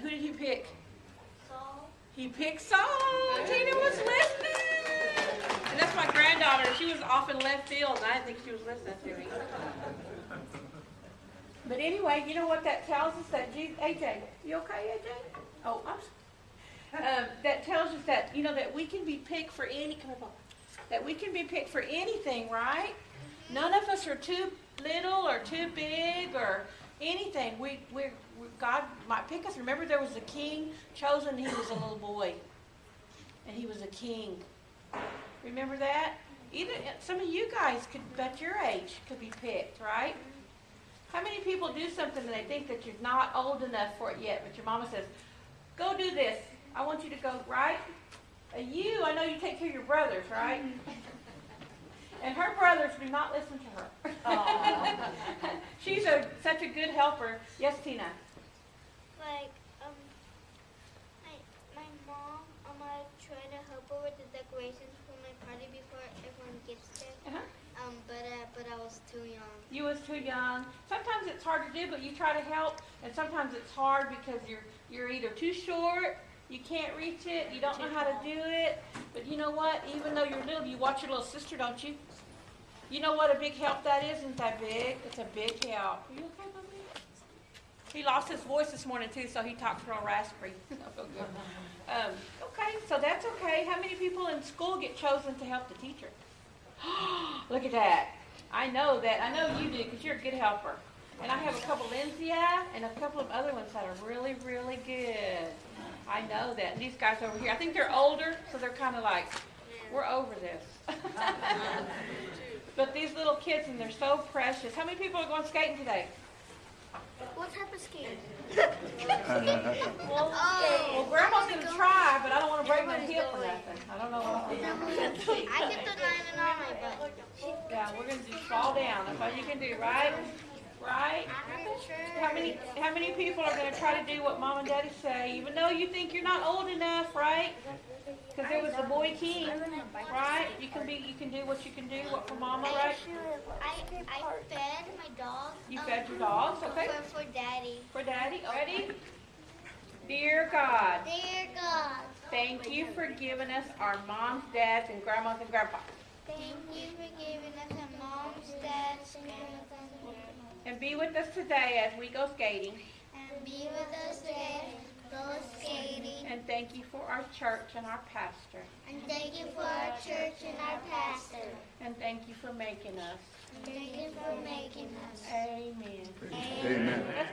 who did he pick? Saul. He picked Saul. Tina was listening. And that's my granddaughter. She was off in left field, and I didn't think she was listening to me. But anyway, you know what that tells us? That AJ, you okay, AJ? Oh, that tells us that, you know, that we can be picked for that we can be picked for anything, right? None of us are too little or too big or anything. God might pick us. Remember, there was a king chosen. He was a little boy, and he was a king. Remember that? Even some of you guys could, at your age, could be picked, right? How many people do something and they think that you're not old enough for it yet, but your mama says, "Go do this. I want you to go," right? I know you take care of your brothers, right? And her brothers do not listen to her. She's such a good helper. Yes, Tina? Like, my mom, I'm going to try to help her with the decorations for my party before everyone gets there. But I was too young. You was too young. Sometimes it's hard to do, but you try to help, and sometimes it's hard because you're either too short, you can't reach it, you don't know how to do it. But you know what? Even though you're little, you watch your little sister, don't you? You know what a big help that is? Isn't that big? It's a big help. Are you okay, baby? He lost his voice this morning too, so he talks real raspy. I feel good. Okay, so that's okay. How many people in school get chosen to help the teacher? Look at that. I know that. I know you do because you're a good helper. And I have a couple Lindsay and a couple of other ones that are really, really good. I know that. And these guys over here, I think they're older, so they're kind of like, we're over this. But these little kids, and they're so precious. How many people are going skating today? What type of skating? Well, Grandma's going to try, but I don't want to break my hip or nothing. I don't know what I get the 9 and on my butt. Yeah, we're going to just fall down. That's all you can do, right? Right? How many people are going to try to do what Mom and Daddy say, even though you think you're not old enough, right? Because there was the boy king, right? You can do what you can do, what for Mama, right? I fed my dog. You fed your dogs, okay? For Daddy. For Daddy, ready? Dear God. Dear God. Thank you for giving us our moms, dads, and grandmas and grandpas. Thank you for giving us our moms, dads, grandmas, and grandpas. And be with us today as we go skating. And be with us today, go skating. And thank you for our church and our pastor. And thank you for our church and our pastor. And thank you for making us. And thank you for making us. Amen. Amen. Let's